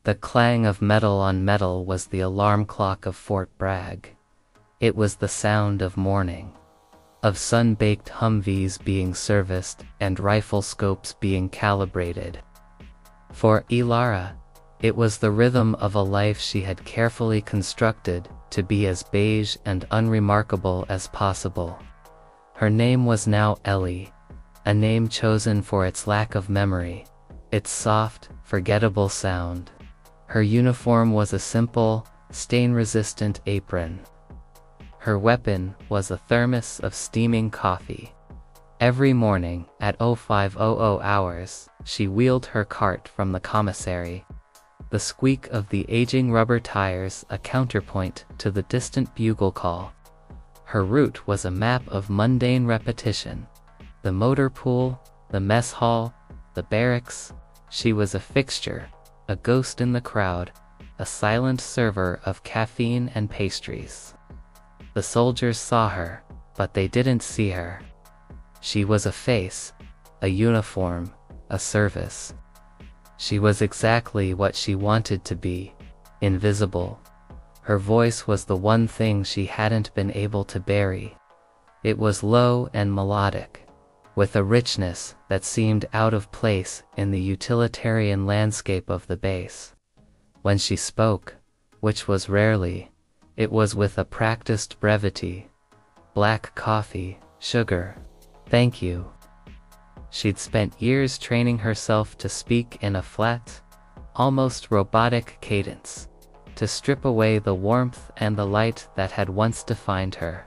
The clang of metal on metal was the alarm clock of Fort Bragg. It was the sound of morning, of sun-baked Humvees being serviced and rifle scopes being calibrated. For Ilara, it was the rhythm of a life she had carefully constructed to be as beige and unremarkable as possible. Her name was now Ellie, a name chosen for its lack of memory, its soft, forgettable sound. Her uniform was a simple, stain-resistant apron. Her weapon was a thermos of steaming coffee. Every morning, at 0500 hours, she wheeled her cart from the commissary, the squeak of the aging rubber tires a counterpoint to the distant bugle call. Her route was a map of mundane repetition. The motor pool, the mess hall, the barracks. She was a fixture, a ghost in the crowd, a silent server of caffeine and pastries. The soldiers saw her, but they didn't see her. She was a face, a uniform, a service. She was exactly what she wanted to be, invisible. Her voice was the one thing she hadn't been able to bury. It was low and melodic, with a richness that seemed out of place in the utilitarian landscape of the base. When she spoke, which was rarely, it was with a practiced brevity. Black coffee, sugar, thank you. She'd spent years training herself to speak in a flat, almost robotic cadence, to strip away the warmth and the light that had once defined her.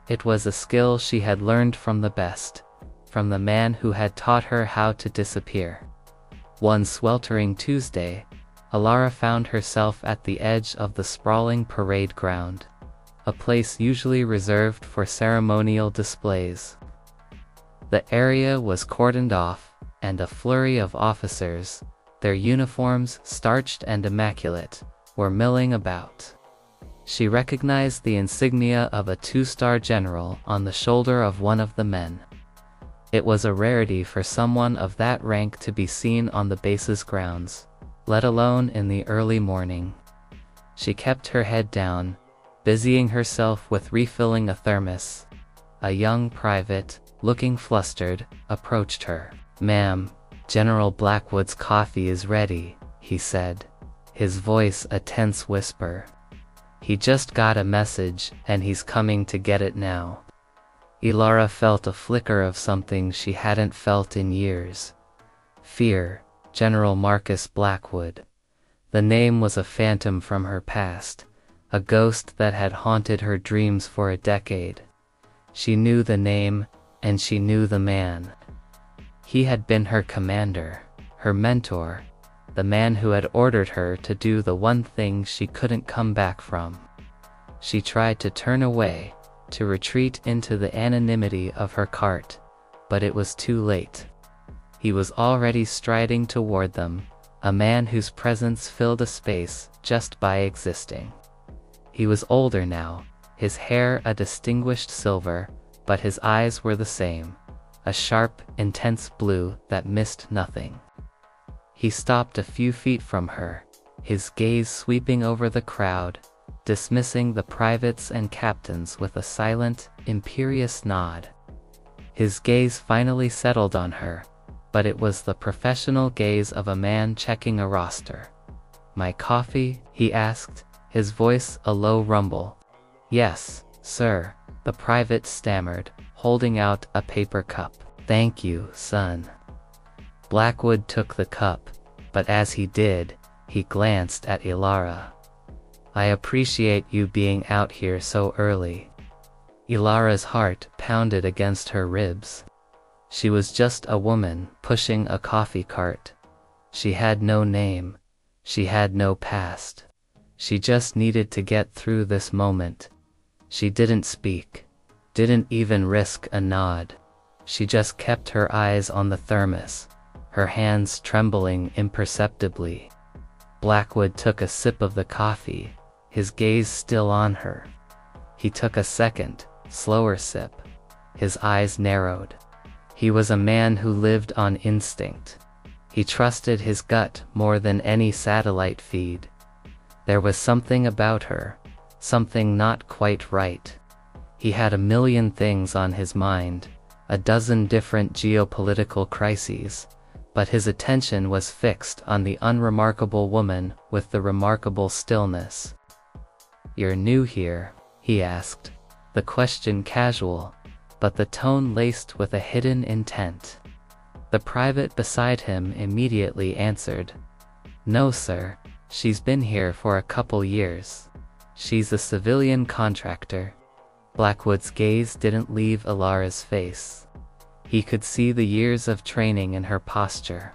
It was a skill she had learned from the best, from the man who had taught her how to disappear. One sweltering Tuesday, Ilara found herself at the edge of the sprawling parade ground, a place usually reserved for ceremonial displays. The area was cordoned off, and a flurry of officers, their uniforms starched and immaculate, were milling about. She recognized the insignia of a two-star general on the shoulder of one of the men. It was a rarity for someone of that rank to be seen on the base's grounds, let alone in the early morning. She kept her head down, busying herself with refilling a thermos. A young private, looking flustered, approached her. "Ma'am, General Blackwood's coffee is ready," he said, his voice a tense whisper. "He just got a message, and he's coming to get it now." Ilara felt a flicker of something she hadn't felt in years. Fear. General Marcus Blackwood. The name was a phantom from her past, a ghost that had haunted her dreams for a decade. She knew the name, and she knew the man. He had been her commander, her mentor, the man who had ordered her to do the one thing she couldn't come back from. She tried to turn away, to retreat into the anonymity of her cart, but it was too late. He was already striding toward them, a man whose presence filled a space just by existing. He was older now, his hair a distinguished silver, but his eyes were the same, a sharp, intense blue that missed nothing. He stopped a few feet from her, his gaze sweeping over the crowd, dismissing the privates and captains with a silent, imperious nod. His gaze finally settled on her, but it was the professional gaze of a man checking a roster. "My coffee?" he asked, his voice a low rumble. "Yes, sir," the private stammered, holding out a paper cup. "Thank you, son." Blackwood took the cup, but as he did, he glanced at Ilara. "I appreciate you being out here so early." Ilara's heart pounded against her ribs. She was just a woman pushing a coffee cart. She had no name. She had no past. She just needed to get through this moment. She didn't speak, didn't even risk a nod. She just kept her eyes on the thermos, her hands trembling imperceptibly. Blackwood took a sip of the coffee, his gaze still on her. He took a second, slower sip. His eyes narrowed. He was a man who lived on instinct. He trusted his gut more than any satellite feed. There was something about her, something not quite right. He had a million things on his mind, a dozen different geopolitical crises, but his attention was fixed on the unremarkable woman with the remarkable stillness. "You're new here?" he asked, the question casual, but the tone laced with a hidden intent. The private beside him immediately answered, "No, sir, she's been here for a couple years. She's a civilian contractor." Blackwood's gaze didn't leave Ilara's face. He could see the years of training in her posture,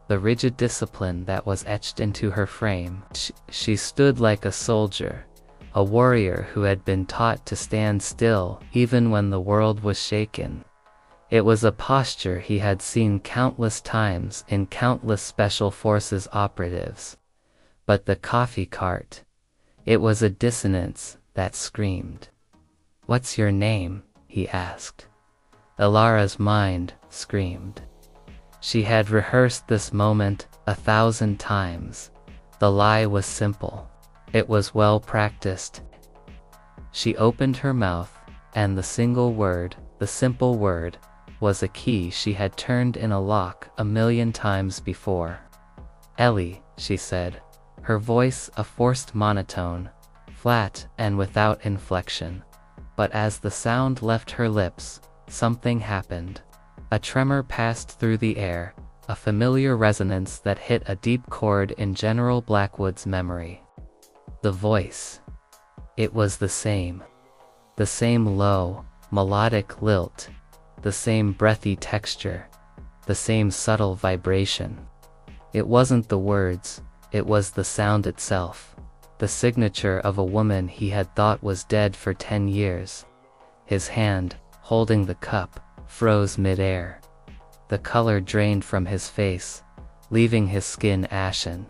the rigid discipline that was etched into her frame. She stood like a soldier, a warrior who had been taught to stand still even when the world was shaken. It was a posture he had seen countless times in countless special forces operatives. But the coffee cart, it was a dissonance that screamed. "What's your name?" he asked. Ilara's mind screamed. She had rehearsed this moment 1,000 times. The lie was simple. It was well practiced. She opened her mouth, and the simple word, was a key she had turned in a lock 1,000,000 times before. "Ellie," she said, her voice a forced monotone, flat and without inflection. But as the sound left her lips, something happened. A tremor passed through the air, a familiar resonance that hit a deep chord in General Blackwood's memory. The voice. It was the same. The same low, melodic lilt, the same breathy texture, the same subtle vibration. It wasn't the words, it was the sound itself, the signature of a woman he had thought was dead for 10 years. His hand, holding the cup, froze mid-air. The color drained from his face, leaving his skin ashen.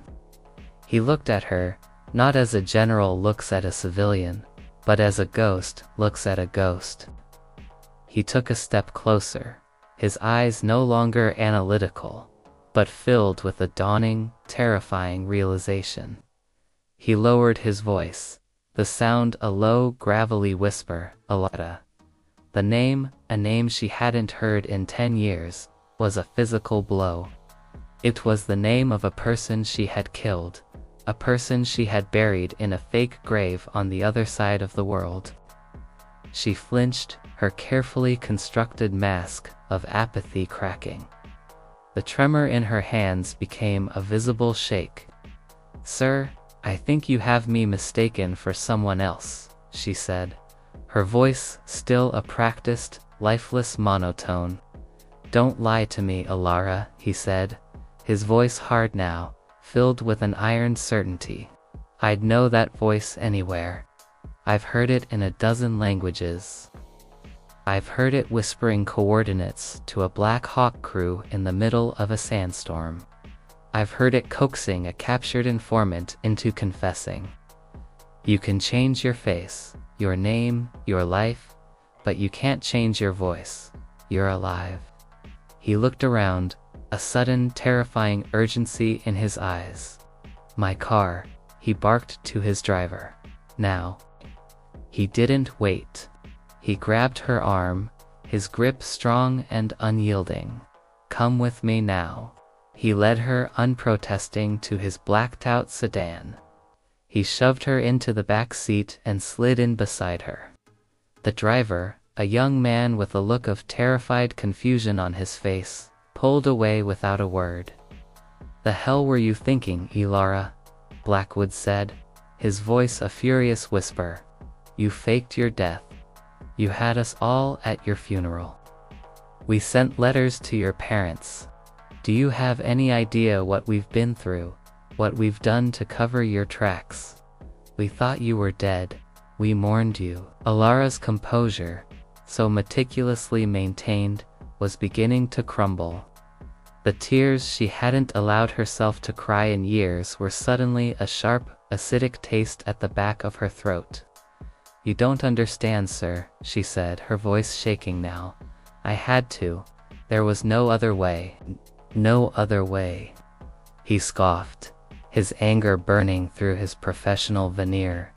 He looked at her, not as a general looks at a civilian, but as a ghost looks at a ghost. He took a step closer, his eyes no longer analytical, but filled with a dawning, terrifying realization. He lowered his voice, the sound a low, gravelly whisper, "Ilara." The name, a name she hadn't heard in 10 years, was a physical blow. It was the name of a person she had killed, a person she had buried in a fake grave on the other side of the world. She flinched, her carefully constructed mask of apathy cracking. The tremor in her hands became a visible shake. "Sir, I think you have me mistaken for someone else," she said, her voice still a practiced, lifeless monotone. "Don't lie to me, Ilara," he said, his voice hard now, filled with an iron certainty. "I'd know that voice anywhere. I've heard it in a dozen languages. I've heard it whispering coordinates to a Black Hawk crew in the middle of a sandstorm. I've heard it coaxing a captured informant into confessing. You can change your face, your name, your life, but you can't change your voice. You're alive." He looked around, a sudden terrifying urgency in his eyes. "My car," he barked to his driver. "Now." He didn't wait. He grabbed her arm, his grip strong and unyielding. "Come with me now." He led her unprotesting to his blacked-out sedan. He shoved her into the back seat and slid in beside her. The driver, a young man with a look of terrified confusion on his face, pulled away without a word. "The hell were you thinking, Ilara?" Blackwood said, his voice a furious whisper. "You faked your death. You had us all at your funeral. We sent letters to your parents. Do you have any idea what we've been through, what we've done to cover your tracks? We thought you were dead. We mourned you." Ilara's composure, so meticulously maintained, was beginning to crumble. The tears she hadn't allowed herself to cry in years were suddenly a sharp, acidic taste at the back of her throat. "You don't understand, sir," she said, her voice shaking now. "I had to. There was no other way. No other way. He scoffed, his anger burning through his professional veneer.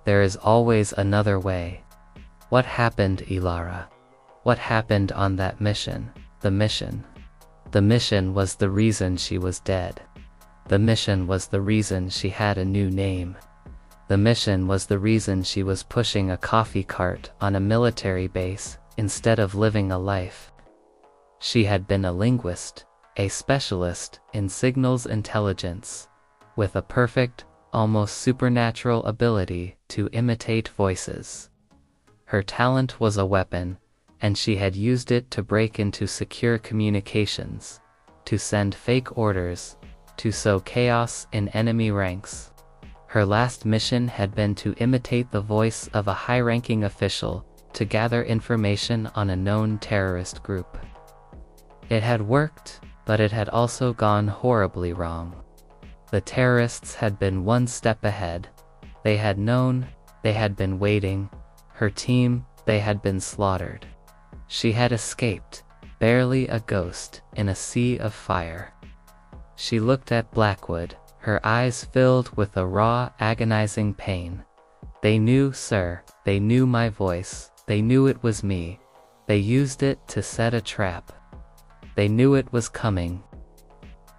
There is always another way. What happened, Ilara? What happened on that mission? The mission. The mission was the reason she was dead. The mission was the reason she had a new name. The mission was the reason she was pushing a coffee cart on a military base instead of living a life. She had been a linguist, a specialist in signals intelligence, with a perfect, almost supernatural ability to imitate voices. Her talent was a weapon, and she had used it to break into secure communications, to send fake orders, to sow chaos in enemy ranks. Her last mission had been to imitate the voice of a high-ranking official to gather information on a known terrorist group. It had worked, but it had also gone horribly wrong. The terrorists had been one step ahead. They had known, they had been waiting. Her team, they had been slaughtered. She had escaped, barely a ghost in a sea of fire. She looked at Blackwood, her eyes filled with a raw, agonizing pain. They knew, sir, they knew my voice, they knew it was me. They used it to set a trap. They knew it was coming.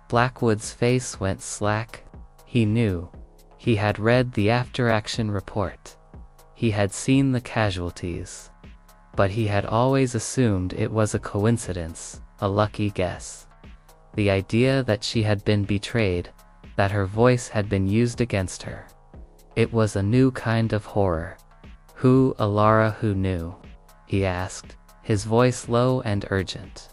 Blackwood's face went slack. He knew. He had read the after-action report. He had seen the casualties. But he had always assumed it was a coincidence, a lucky guess. The idea that she had been betrayed, that her voice had been used against her. It was a new kind of horror. Who, Ilara, who knew? He asked, his voice low and urgent.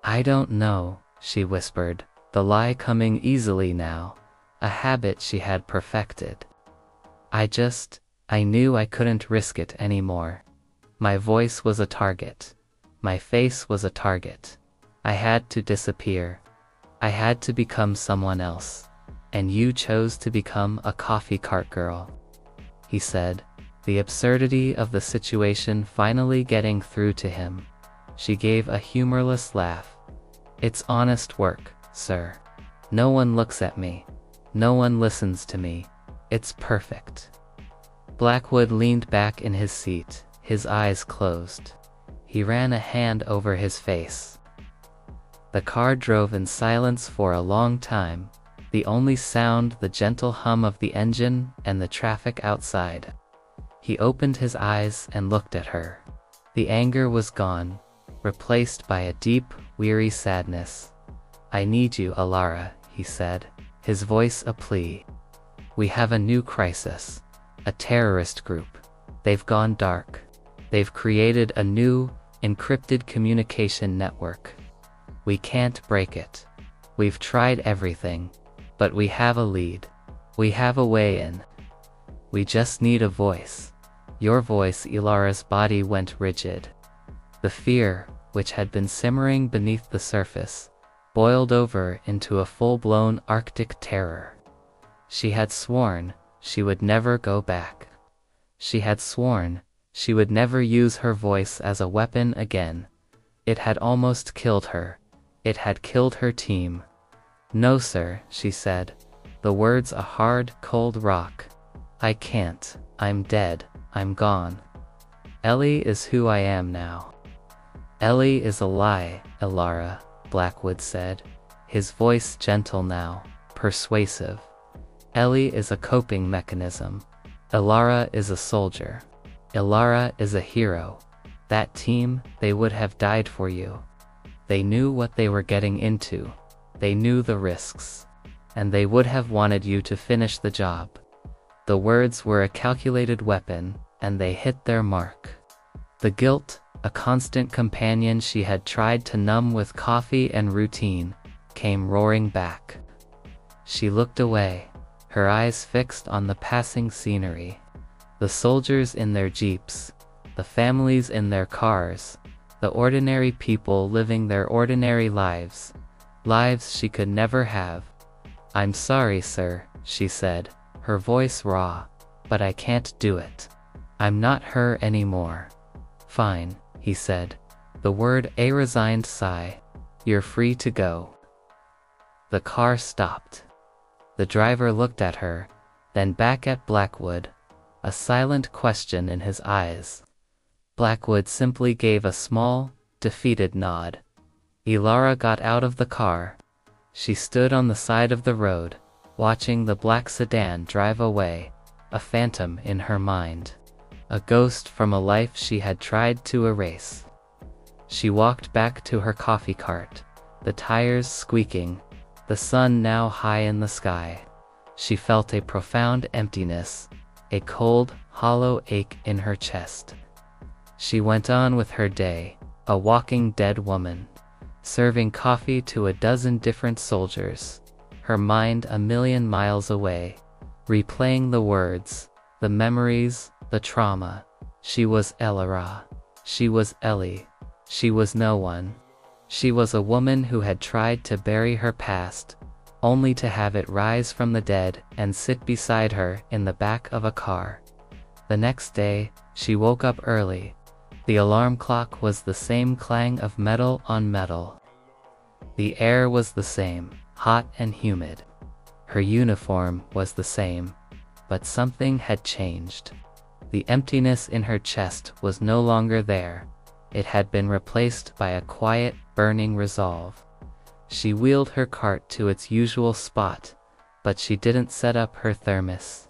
I don't know, she whispered, the lie coming easily now, a habit she had perfected. I knew I couldn't risk it anymore. My voice was a target. My face was a target. I had to disappear. I had to become someone else. And you chose to become a coffee cart girl. He said, the absurdity of the situation finally getting through to him. She gave a humorless laugh. It's honest work, sir. No one looks at me. No one listens to me. It's perfect. Blackwood leaned back in his seat, his eyes closed. He ran a hand over his face. The car drove in silence for a long time, the only sound the gentle hum of the engine and the traffic outside. He opened his eyes and looked at her. The anger was gone, replaced by a deep, weary sadness. I need you, Ilara, he said, his voice a plea. We have a new crisis. A terrorist group. They've gone dark. They've created a new, encrypted communication network. We can't break it. We've tried everything, but we have a lead. We have a way in. We just need a voice. Your voice. Ilara's body went rigid. The fear, which had been simmering beneath the surface, boiled over into a full-blown Arctic terror. She had sworn she would never go back. She had sworn she would never use her voice as a weapon again. It had almost killed her. It had killed her team. No, sir, she said, the words a hard, cold rock. I can't. I'm dead. I'm gone. Ellie is who I am now. Ellie is a lie, Ilara, Blackwood said, his voice gentle now, persuasive. Ellie is a coping mechanism. Ilara is a soldier. Ilara is a hero. That team, they would have died for you. They knew what they were getting into. They knew the risks. And they would have wanted you to finish the job. The words were a calculated weapon, and they hit their mark. The guilt, a constant companion she had tried to numb with coffee and routine, came roaring back. She looked away, her eyes fixed on the passing scenery. The soldiers in their jeeps, the families in their cars, the ordinary people living their ordinary lives, lives she could never have. I'm sorry, sir, she said, her voice raw, but I can't do it. I'm not her anymore. Fine, he said, the word a resigned sigh. You're free to go. The car stopped. The driver looked at her, then back at Blackwood, a silent question in his eyes. Blackwood simply gave a small, defeated nod. Elara got out of the car. She stood on the side of the road, watching the black sedan drive away, a phantom in her mind. A ghost from a life she had tried to erase. She walked back to her coffee cart, the tires squeaking, the sun now high in the sky. She felt a profound emptiness, a cold, hollow ache in her chest. She went on with her day, a walking dead woman, serving coffee to a dozen different soldiers, her mind a million miles away, replaying the words, the memories, the trauma. She was Elara. She was Ellie. She was no one. She was a woman who had tried to bury her past, only to have it rise from the dead and sit beside her in the back of a car. The next day, she woke up early. The alarm clock was the same clang of metal on metal. The air was the same, hot and humid. Her uniform was the same, but something had changed. The emptiness in her chest was no longer there. It had been replaced by a quiet, burning resolve. She wheeled her cart to its usual spot, but she didn't set up her thermos.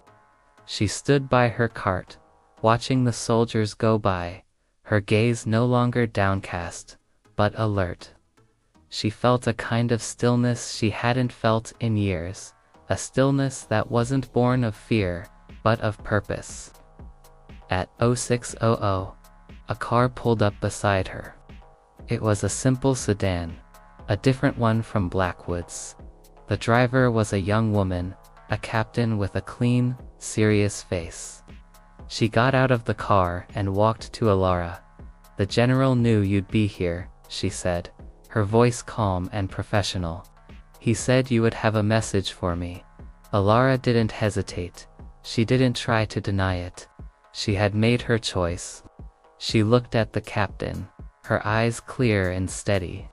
She stood by her cart, watching the soldiers go by, her gaze no longer downcast, but alert. She felt a kind of stillness she hadn't felt in years, a stillness that wasn't born of fear, but of purpose. At 0600, a car pulled up beside her. It was a simple sedan, a different one from Blackwood's. The driver was a young woman, a captain with a clean, serious face. She got out of the car and walked to Elara. "The general knew you'd be here," she said, her voice calm and professional. "He said you would have a message for me." Elara didn't hesitate. She didn't try to deny it. She had made her choice. She looked at the captain, her eyes clear and steady.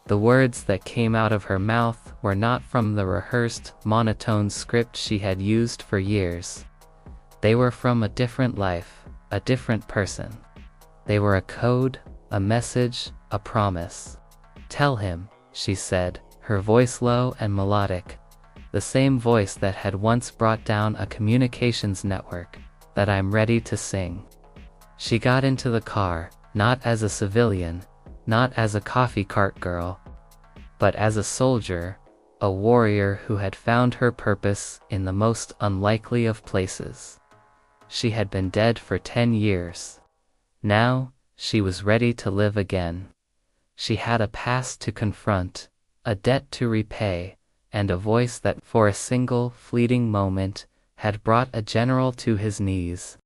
The words that came out of her mouth were not from the rehearsed, monotone script she had used for years. They were from a different life, a different person. They were a code, a message, a promise. "Tell him," she said, her voice low and melodic, the same voice that had once brought down a communications network, "that I'm ready to sing." She got into the car, not as a civilian, not as a coffee cart girl, but as a soldier, a warrior who had found her purpose in the most unlikely of places. She had been dead for 10 years. Now, she was ready to live again. She had a past to confront, a debt to repay, and a voice that, for a single, fleeting moment, had brought a general to his knees.